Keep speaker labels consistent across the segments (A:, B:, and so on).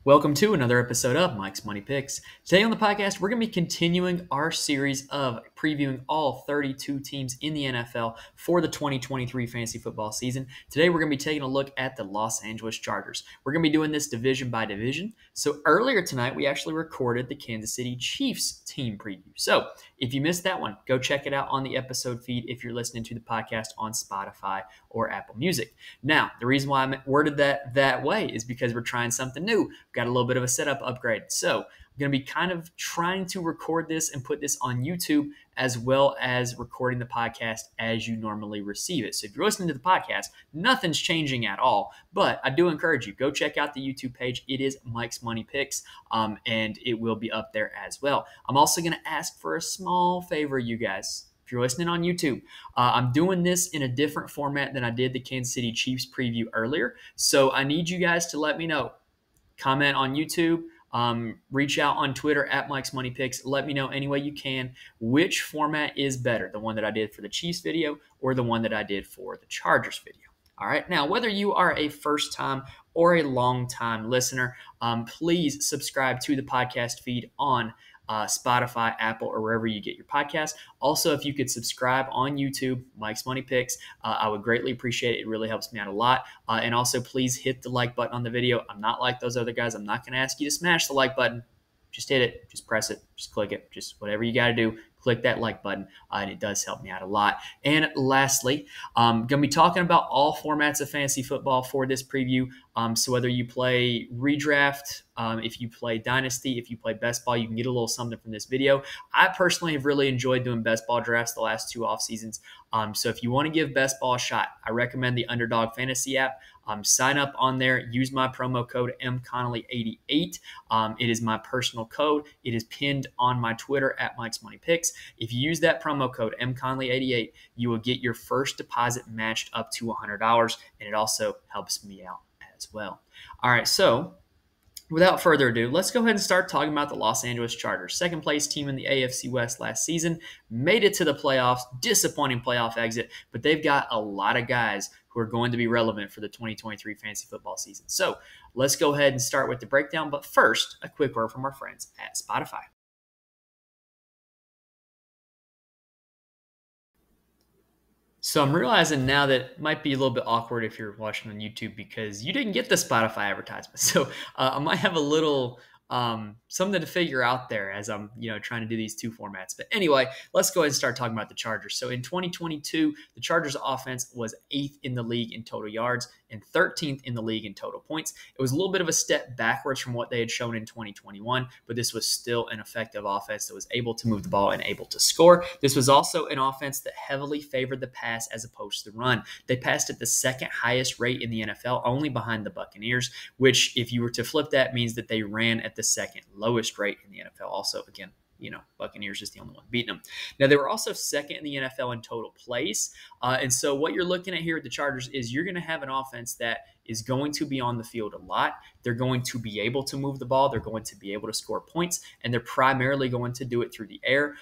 A: Welcome to another episode of Mike's Money Picks. Today on the podcast, we're going to be continuing our series of previewing all 32 teams in the NFL for the 2023 fantasy football season. Today, we're going to be taking a look at the Los Angeles Chargers. We're going to be doing this division by division. So earlier tonight, we actually recorded the Kansas City Chiefs team preview. So if you missed that one, go check it out on the episode feed if you're listening to the podcast on Spotify or Apple Music. Now, the reason why I worded that way is because we're trying something new. Got a little bit of a setup upgrade. So I'm going to be kind of trying to record this and put this on YouTube as well as recording the podcast as you normally receive it. So if you're listening to the podcast, nothing's changing at all. But I do encourage you, go check out the YouTube page. It is Mike's Money Picks, and it will be up there as well. I'm also going to ask for a small favor, you guys. If you're listening on YouTube, I'm doing this in a different format than I did the Kansas City Chiefs preview earlier. So I need you guys to let me know. Comment on YouTube, reach out on Twitter at Mike's Money Picks. Let me know any way you can which format is better, the one that I did for the Chiefs video or the one that I did for the Chargers video. All right. Now, whether you are a first-time or a long-time listener, please subscribe to the podcast feed on Spotify, Apple, or wherever you get your podcast. Also, if you could subscribe on YouTube, Mike's Money Picks, I would greatly appreciate it. It really helps me out a lot. And also, please hit the like button on the video. I'm not like those other guys. I'm not going to ask you to smash the like button. Just hit it. Just press it. Just click it. Just whatever you got to do. Click that like button, and it does help me out a lot. And lastly, I'm going to be talking about all formats of fantasy football for this preview. So whether you play redraft, if you play dynasty, if you play best ball, you can get a little something from this video. I personally have really enjoyed doing best ball drafts the last two off seasons. So if you want to give best ball a shot, I recommend the Underdog Fantasy app. Sign up on there. Use my promo code MConnolly88. It is my personal code. It is pinned on my Twitter at Mike's Money Picks. If you use that promo code MConnolly88, you will get your first deposit matched up to $100, and it also helps me out as well. All right, so without further ado, let's go ahead and start talking about the Los Angeles Chargers. Second place team in the AFC West last season, made it to the playoffs, disappointing playoff exit, but they've got a lot of guys who are going to be relevant for the 2023 fantasy football season. So let's go ahead and start with the breakdown. But first, a quick word from our friends at Spotify. So I'm realizing now that it might be a little bit awkward if you're watching on YouTube because you didn't get the Spotify advertisement. So I might have a little something to figure out there as I'm trying to do these two formats. But anyway, let's go ahead and start talking about the Chargers. So in 2022, the Chargers offense was 8th in the league in total yards and 13th in the league in total points. It was a little bit of a step backwards from what they had shown in 2021, but this was still an effective offense that was able to move the ball and able to score. This was also an offense that heavily favored the pass as opposed to the run. They passed at the second highest rate in the NFL, only behind the Buccaneers, which if you were to flip that means that they ran at the second lowest rate in the NFL. Also, again, Buccaneers is the only one beating them. Now, they were also second in the NFL in total plays. And so what you're looking at here at the Chargers is you're going to have an offense that is going to be on the field a lot. They're going to be able to move the ball. They're going to be able to score points, and they're primarily going to do it through the air.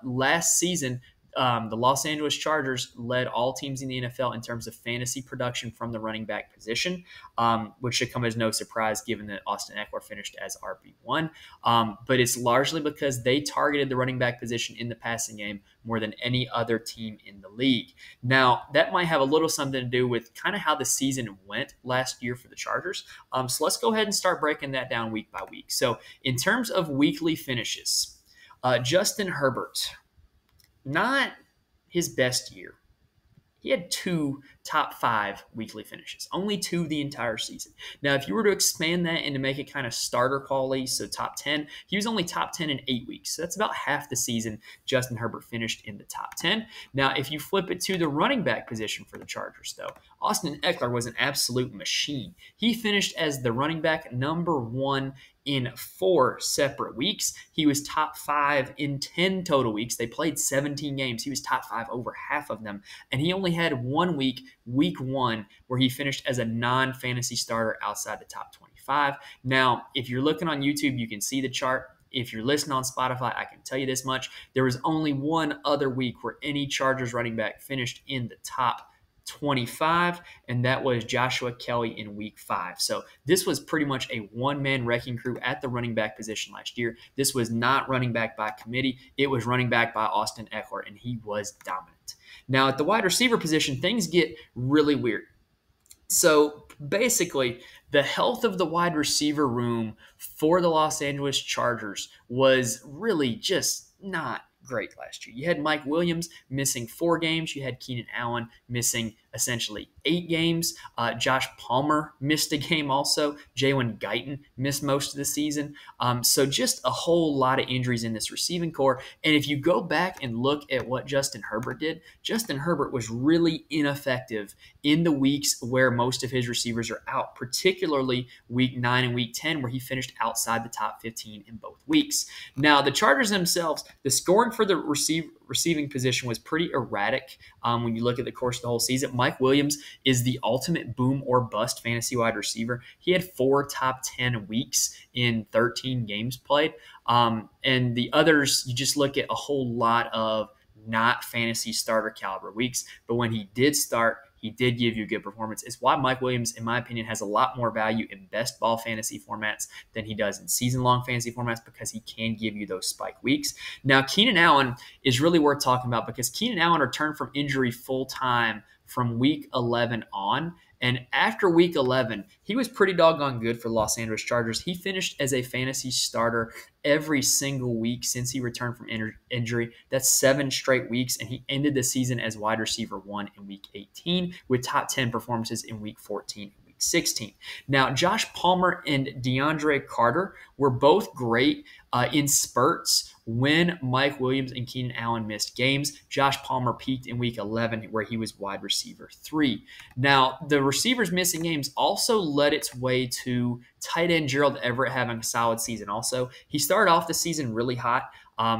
A: Last season, the Los Angeles Chargers led all teams in the NFL in terms of fantasy production from the running back position, which should come as no surprise given that Austin Ekeler finished as RB1. But it's largely because they targeted the running back position in the passing game more than any other team in the league. Now, that might have a little something to do with kind of how the season went last year for the Chargers. So let's go ahead and start breaking that down week by week. So in terms of weekly finishes, Justin Herbert, not his best year. He had 2 top 5 weekly finishes, only 2 the entire season. Now, if you were to expand that and to make it kind of starter call-y, so top 10, he was only top 10 in 8 weeks. So that's about half the season Justin Herbert finished in the top 10. Now, if you flip it to the running back position for the Chargers, though, Austin Ekeler was an absolute machine. He finished as the running back number 1 in 4 separate weeks. He was top 5 in 10 total weeks. They played 17 games. He was top 5 over half of them. And he only had 1 week, week 1, where he finished as a non-fantasy starter outside the top 25. Now, if you're looking on YouTube, you can see the chart. If you're listening on Spotify, I can tell you this much. There was only one other week where any Chargers running back finished in the top 25, and that was Joshua Kelly in week 5. So this was pretty much a one-man wrecking crew at the running back position last year. This was not running back by committee. It was running back by Austin Ekeler, and he was dominant. Now, at the wide receiver position, things get really weird. So basically, the health of the wide receiver room for the Los Angeles Chargers was really just not great last year. You had Mike Williams missing 4 games. You had Keenan Allen missing essentially 8 games. Josh Palmer missed a game also. Jalen Guyton missed most of the season. So just a whole lot of injuries in this receiving core. And if you go back and look at what Justin Herbert did, Justin Herbert was really ineffective in the weeks where most of his receivers are out, particularly week 9 and week 10, where he finished outside the top 15 in both weeks. Now, the Chargers themselves, the scoring for the receiving position was pretty erratic when you look at the course of the whole season. Mike Williams is the ultimate boom or bust fantasy wide receiver. He had 4 top 10 weeks in 13 games played. And the others, you just look at a whole lot of not fantasy starter caliber weeks. But when he did start, he did give you a good performance. It's why Mike Williams, in my opinion, has a lot more value in best ball fantasy formats than he does in season-long fantasy formats, because he can give you those spike weeks. Now, Keenan Allen is really worth talking about, because Keenan Allen returned from injury full-time from week 11 on. And after week 11, he was pretty doggone good for the Los Angeles Chargers. He finished as a fantasy starter every single week since he returned from injury. That's 7 straight weeks, and he ended the season as wide receiver 1 in week 18 with top 10 performances in week 14 and week 16. Now, Josh Palmer and DeAndre Carter were both great in spurts when Mike Williams and Keenan Allen missed games. Josh Palmer peaked in week 11 where he was wide receiver 3. Now, the receivers missing games also led its way to tight end Gerald Everett having a solid season also. He started off the season really hot.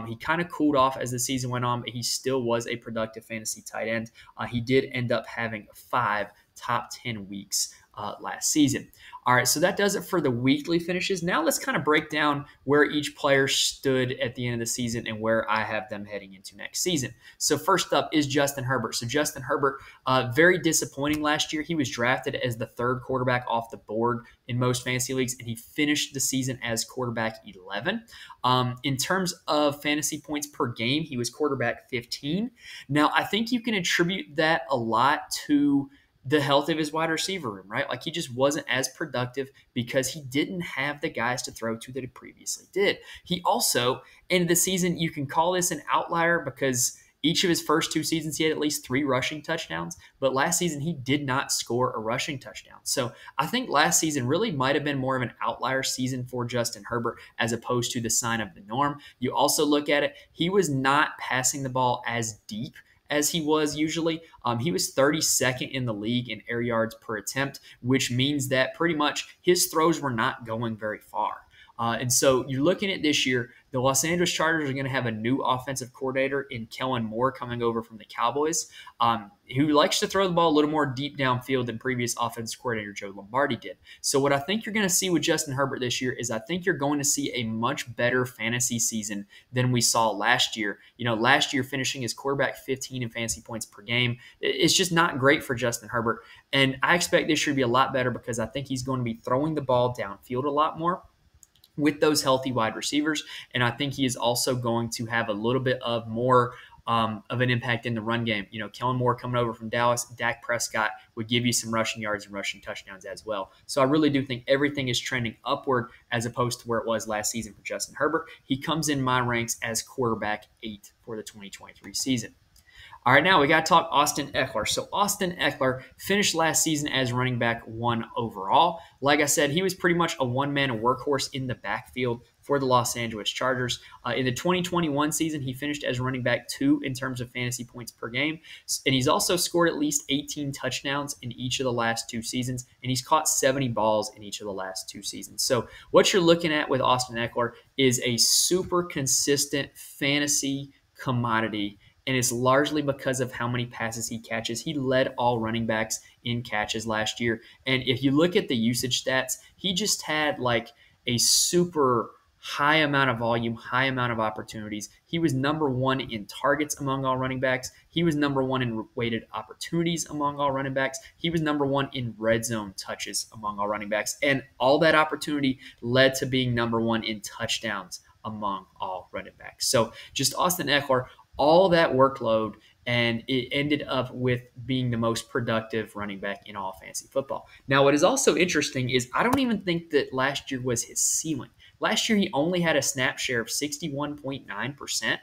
A: He kind of cooled off as the season went on, but he still was a productive fantasy tight end. He did end up having 5 top 10 weeks last season. All right, so that does it for the weekly finishes. Now let's kind of break down where each player stood at the end of the season and where I have them heading into next season. So first up is Justin Herbert. So Justin Herbert, very disappointing last year. He was drafted as the 3rd quarterback off the board in most fantasy leagues, and he finished the season as quarterback 11. In terms of fantasy points per game, he was quarterback 15. Now, I think you can attribute that a lot to the health of his wide receiver room, right? Like, he just wasn't as productive because he didn't have the guys to throw to that he previously did. He also ended the season, you can call this an outlier because each of his first 2 seasons, he had at least 3 rushing touchdowns, but last season he did not score a rushing touchdown. So I think last season really might have been more of an outlier season for Justin Herbert as opposed to the sign of the norm. You also look at it, he was not passing the ball as deep as he was usually. He was 32nd in the league in air yards per attempt, which means that pretty much his throws were not going very far. And so you're looking at this year, the Los Angeles Chargers are going to have a new offensive coordinator in Kellen Moore coming over from the Cowboys, who likes to throw the ball a little more deep downfield than previous offensive coordinator Joe Lombardi did. So what I think you're going to see with Justin Herbert this year is I think you're going to see a much better fantasy season than we saw last year. You know, last year finishing as quarterback 15 in fantasy points per game, it's just not great for Justin Herbert. And I expect this year to be a lot better because I think he's going to be throwing the ball downfield a lot more with those healthy wide receivers. And I think he is also going to have a little bit of more of an impact in the run game. You know, Kellen Moore coming over from Dallas, Dak Prescott would give you some rushing yards and rushing touchdowns as well. So I really do think everything is trending upward as opposed to where it was last season for Justin Herbert. He comes in my ranks as quarterback 8 for the 2023 season. All right, now we got to talk Austin Ekeler. So Austin Ekeler finished last season as running back 1 overall. Like I said, he was pretty much a one-man workhorse in the backfield for the Los Angeles Chargers. In the 2021 season, he finished as running back 2 in terms of fantasy points per game. And he's also scored at least 18 touchdowns in each of the last 2 seasons. And he's caught 70 balls in each of the last 2 seasons. So what you're looking at with Austin Ekeler is a super consistent fantasy commodity. And it's largely because of how many passes he catches. He led all running backs in catches last year. And if you look at the usage stats, he just had like a super high amount of volume, high amount of opportunities. He was number one in targets among all running backs. He was number one in weighted opportunities among all running backs. He was number one in red zone touches among all running backs. And all that opportunity led to being number one in touchdowns among all running backs. So just Austin Ekeler, all that workload, and it ended up with being the most productive running back in all fantasy football. Now, what is also interesting is I don't even think that last year was his ceiling. Last year, he only had a snap share of 61.9%.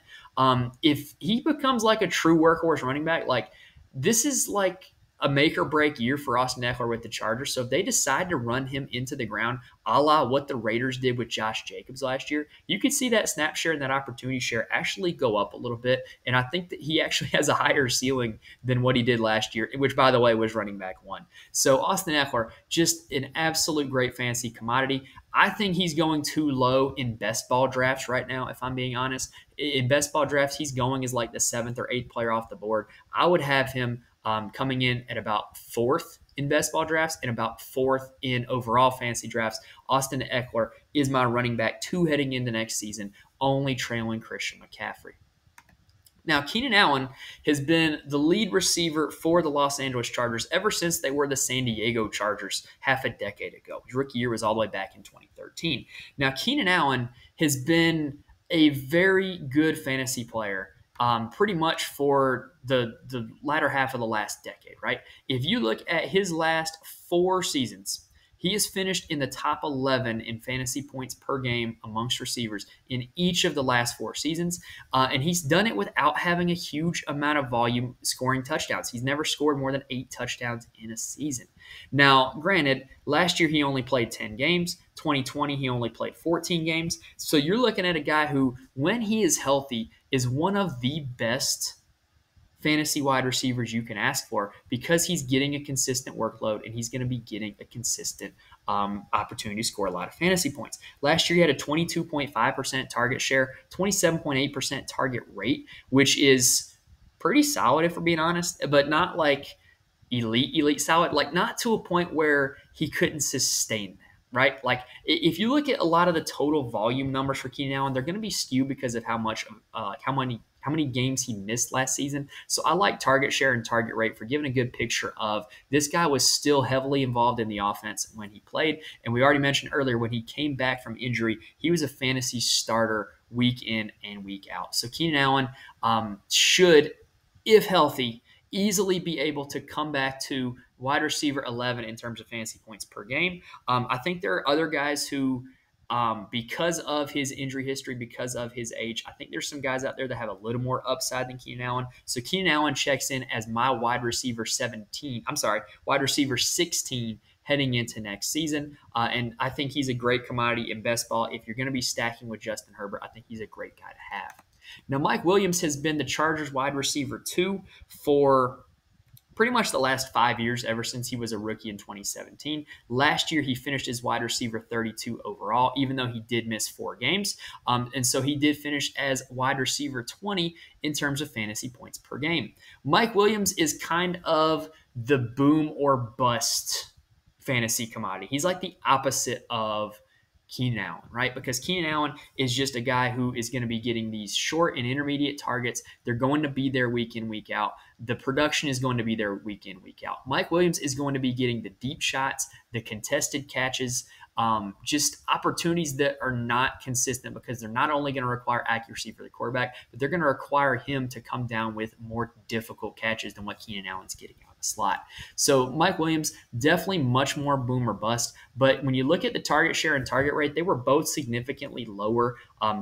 A: If he becomes like a true workhorse running back, like this is like a make or break year for Austin Ekeler with the Chargers. So if they decide to run him into the ground, a la what the Raiders did with Josh Jacobs last year, you could see that snap share and that opportunity share actually go up a little bit. And I think that he actually has a higher ceiling than what he did last year, which, by the way, was running back one. So Austin Ekeler, just an absolute great fantasy commodity. I think he's going too low in best ball drafts right now, if I'm being honest. In best ball drafts, he's going as like the 7th or 8th player off the board. I would have him coming in at about 4th in best ball drafts and about 4th in overall fantasy drafts. Austin Ekeler is my running back 2 heading into next season, only trailing Christian McCaffrey. Now, Keenan Allen has been the lead receiver for the Los Angeles Chargers ever since they were the San Diego Chargers half a decade ago. His rookie year was all the way back in 2013. Now, Keenan Allen has been a very good fantasy player pretty much for the latter half of the last decade, right? If you look at his last 4 seasons, he has finished in the top 11 in fantasy points per game amongst receivers in each of the last 4 seasons. And he's done it without having a huge amount of volume scoring touchdowns. He's never scored more than 8 touchdowns in a season. Now, granted, last year he only played 10 games. 2020, he only played 14 games. So you're looking at a guy who, when he is healthy, is one of the best fantasy wide receivers you can ask for because he's getting a consistent workload and he's going to be getting a consistent opportunity to score a lot of fantasy points. Last year, he had a 22.5% target share, 27.8% target rate, which is pretty solid if we're being honest, but not like elite solid, like not to a point where he couldn't sustain that. Right? Like if you look at a lot of the total volume numbers for Keenan Allen, they're going to be skewed because of how many games he missed last season. So I like target share and target rate for giving a good picture of this guy was still heavily involved in the offense when he played. And we already mentioned earlier when he came back from injury, he was a fantasy starter week in and week out. So Keenan Allen should, if healthy, easily be able to come back to wide receiver 11 in terms of fantasy points per game. I think there are other guys who, because of his injury history, because of his age, I think there's some guys out there that have a little more upside than Keenan Allen. So Keenan Allen checks in as my wide receiver 16 heading into next season. And I think he's a great commodity in best ball. If you're going to be stacking with Justin Herbert, I think he's a great guy to have. Now, Mike Williams has been the Chargers wide receiver 2 for pretty much the last 5 years, ever since he was a rookie in 2017. Last year, he finished as wide receiver 32 overall, even though he did miss 4 games. And so he did finish as wide receiver 20 in terms of fantasy points per game. Mike Williams is kind of the boom or bust fantasy commodity. He's like the opposite of Keenan Allen, right? Because Keenan Allen is just a guy who is going to be getting these short and intermediate targets. They're going to be there week in, week out. The production is going to be there week in, week out. Mike Williams is going to be getting the deep shots, the contested catches, just opportunities that are not consistent because they're not only going to require accuracy for the quarterback, but they're going to require him to come down with more difficult catches than what Keenan Allen's getting out of the slot. So Mike Williams, definitely much more boom or bust. But when you look at the target share and target rate, they were both significantly lower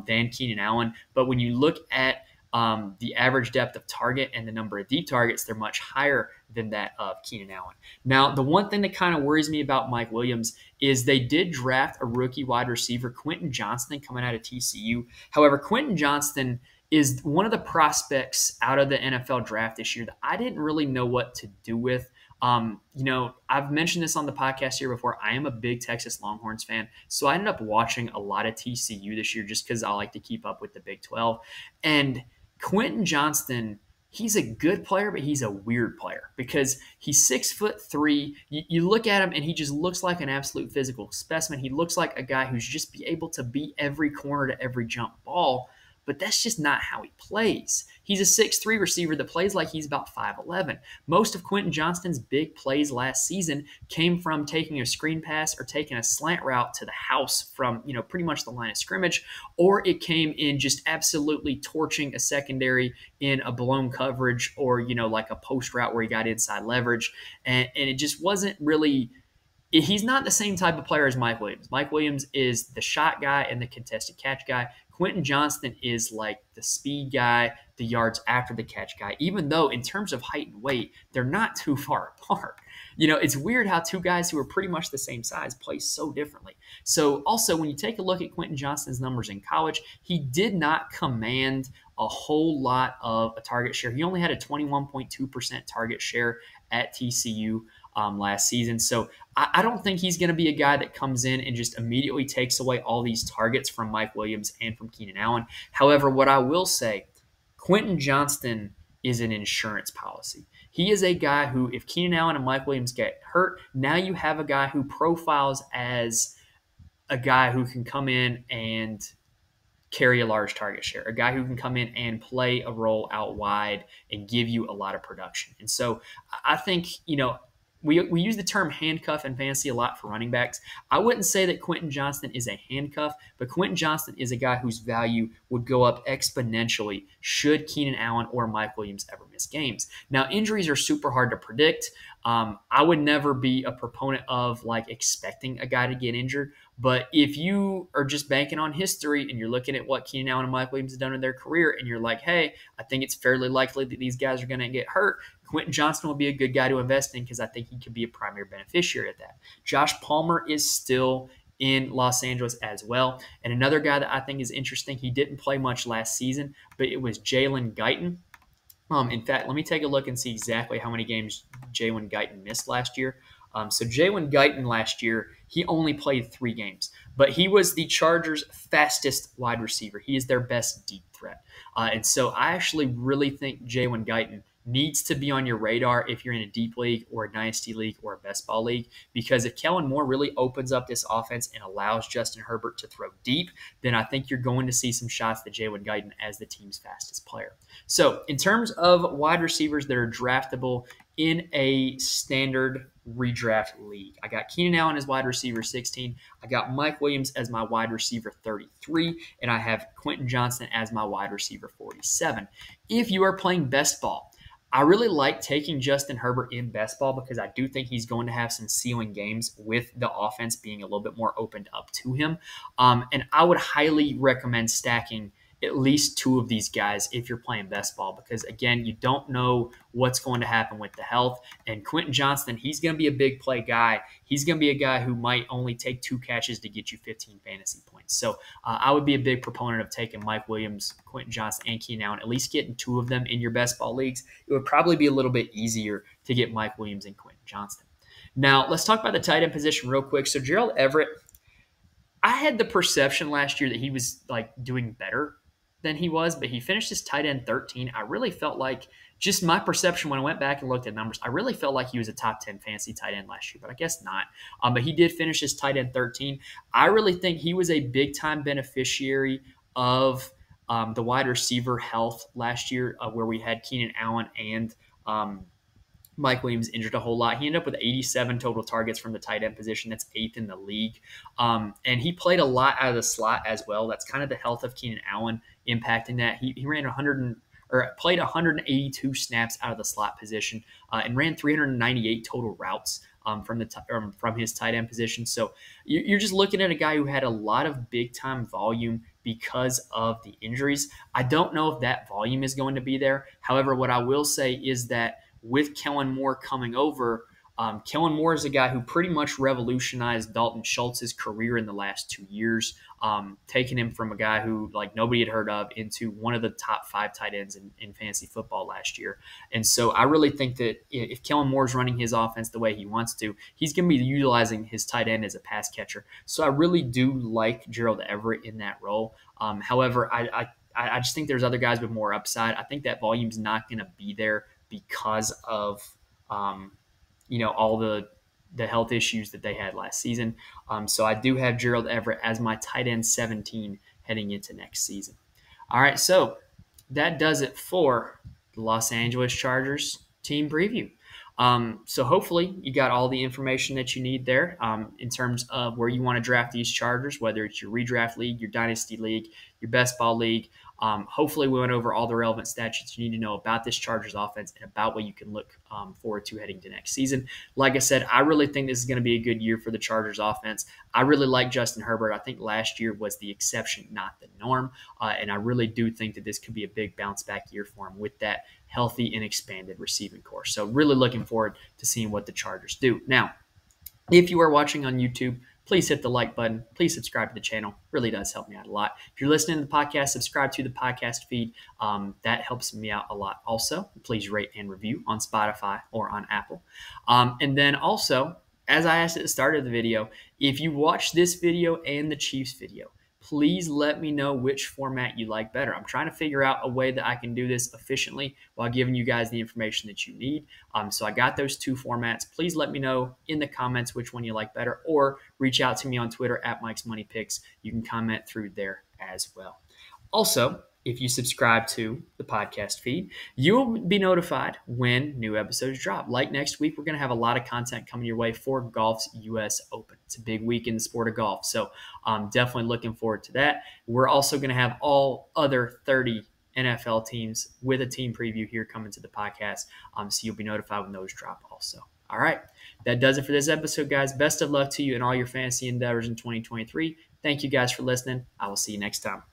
A: than Keenan Allen. But when you look at the average depth of target and the number of deep targets, they're much higher than that of Keenan Allen. Now, the one thing that kind of worries me about Mike Williams is they did draft a rookie wide receiver, Quentin Johnston, coming out of TCU. However, Quentin Johnston is one of the prospects out of the NFL draft this year that I didn't really know what to do with. I've mentioned this on the podcast here before. I am a big Texas Longhorns fan, so I ended up watching a lot of TCU this year just because I like to keep up with the Big 12. And Quentin Johnston he's a good player, but he's a weird player because he's 6'3". You look at him and he just looks like an absolute physical specimen. He looks like a guy who's just be able to beat every corner to every jump ball, but that's just not how he plays. He's a 6'3" receiver that plays like he's about 5'11". Most of Quentin Johnston's big plays last season came from taking a screen pass or taking a slant route to the house from, pretty much the line of scrimmage, or it came in just absolutely torching a secondary in a blown coverage or, like a post route where he got inside leverage. And it just wasn't really – he's not the same type of player as Mike Williams. Mike Williams is the shot guy and the contested catch guy. Quentin Johnston is like the speed guy, the yards after the catch guy, even though in terms of height and weight, they're not too far apart. It's weird how two guys who are pretty much the same size play so differently. So also, when you take a look at Quentin Johnston's numbers in college, he did not command a whole lot of a target share. He only had a 21.2% target share at TCU last season. So I don't think he's going to be a guy that comes in and just immediately takes away all these targets from Mike Williams and from Keenan Allen. However, what I will say, Quentin Johnston is an insurance policy. He is a guy who, if Keenan Allen and Mike Williams get hurt, now you have a guy who profiles as a guy who can come in and carry a large target share, a guy who can come in and play a role out wide and give you a lot of production. And so I think, we use the term handcuff in fantasy a lot for running backs. I wouldn't say that Quentin Johnston is a handcuff, but Quentin Johnston is a guy whose value would go up exponentially should Keenan Allen or Mike Williams ever miss games. Now, injuries are super hard to predict. I would never be a proponent of expecting a guy to get injured. But if you are just banking on history and you're looking at what Keenan Allen and Mike Williams have done in their career and you're like, hey, I think it's fairly likely that these guys are going to get hurt, Quentin Johnston will be a good guy to invest in because I think he could be a primary beneficiary of that. Josh Palmer is still in Los Angeles as well. And another guy that I think is interesting, he didn't play much last season, but it was Jalen Guyton. In fact, let me take a look and see exactly how many games Jalen Guyton missed last year. So Jalen Guyton last year, he only played 3 games, but he was the Chargers' fastest wide receiver. He is their best deep threat. And so I actually really think Jalen Guyton needs to be on your radar if you're in a deep league or a dynasty league or a best ball league, because if Kellen Moore really opens up this offense and allows Justin Herbert to throw deep, then I think you're going to see some shots to Jalen Guyton as the team's fastest player. So in terms of wide receivers that are draftable in a standard redraft league, I got Keenan Allen as wide receiver 16. I got Mike Williams as my wide receiver 33, and I have Quentin Johnston as my wide receiver 47. If you are playing best ball, I really like taking Justin Herbert in best ball because I do think he's going to have some ceiling games with the offense being a little bit more opened up to him. And I would highly recommend stacking at least 2 of these guys if you're playing best ball because, again, you don't know what's going to happen with the health. And Quentin Johnston, he's going to be a big play guy. He's going to be a guy who might only take 2 catches to get you 15 fantasy points. So I would be a big proponent of taking Mike Williams, Quentin Johnston, and Keenan Allen, at least getting 2 of them in your best ball leagues. It would probably be a little bit easier to get Mike Williams and Quentin Johnston. Now, let's talk about the tight end position real quick. So Gerald Everett, I had the perception last year that he was doing better than he was, but he finished his tight end 13. I really felt like, just my perception when I went back and looked at numbers, I really felt like he was a top 10 fantasy tight end last year, but I guess not. But he did finish his tight end 13. I really think he was a big-time beneficiary of the wide receiver health last year, where we had Keenan Allen and Mike Williams injured a whole lot. He ended up with 87 total targets from the tight end position. That's 8th in the league. And he played a lot out of the slot as well. That's kind of the health of Keenan Allen impacting that. He ran played 182 snaps out of the slot position and ran 398 total routes from his tight end position. So you're just looking at a guy who had a lot of big-time volume because of the injuries. I don't know if that volume is going to be there. However, what I will say is that with Kellen Moore coming over, Kellen Moore is a guy who pretty much revolutionized Dalton Schultz's career in the last 2 years, taking him from a guy who nobody had heard of into one of the top 5 tight ends in fantasy football last year. And so I really think that if Kellen Moore is running his offense the way he wants to, he's going to be utilizing his tight end as a pass catcher. So I really do like Gerald Everett in that role. However, I I just think there's other guys with more upside. I think that volume's not going to be there because of all the health issues that they had last season. So I do have Gerald Everett as my tight end 17 heading into next season. All right, so that does it for the Los Angeles Chargers team preview. So hopefully you got all the information that you need there in terms of where you want to draft these Chargers, whether it's your redraft league, your dynasty league, your best ball league. Hopefully we went over all the relevant stats you need to know about this Chargers offense and about what you can look forward to heading to next season. Like I said, I really think this is going to be a good year for the Chargers offense. I really like Justin Herbert. I think last year was the exception, not the norm. And I really do think that this could be a big bounce back year for him with that healthy and expanded receiving corps. So really looking forward to seeing what the Chargers do. Now, if you are watching on YouTube, please hit the like button. Please subscribe to the channel. Really does help me out a lot. If you're listening to the podcast, subscribe to the podcast feed. That helps me out a lot also. Please rate and review on Spotify or on Apple. And then also, as I asked at the start of the video, if you watch this video and the Chiefs video, please let me know which format you like better. I'm trying to figure out a way that I can do this efficiently while giving you guys the information that you need. So I got those two formats. Please let me know in the comments which one you like better, or reach out to me on Twitter at Mike's Money Picks. You can comment through there as well. Also, if you subscribe to the podcast feed, you will be notified when new episodes drop. Like next week, we're going to have a lot of content coming your way for golf's U.S. Open. It's a big week in the sport of golf, so I'm definitely looking forward to that. We're also going to have all other 30 NFL teams with a team preview here coming to the podcast, so you'll be notified when those drop also. All right, that does it for this episode, guys. Best of luck to you in all your fantasy endeavors in 2023. Thank you guys for listening. I will see you next time.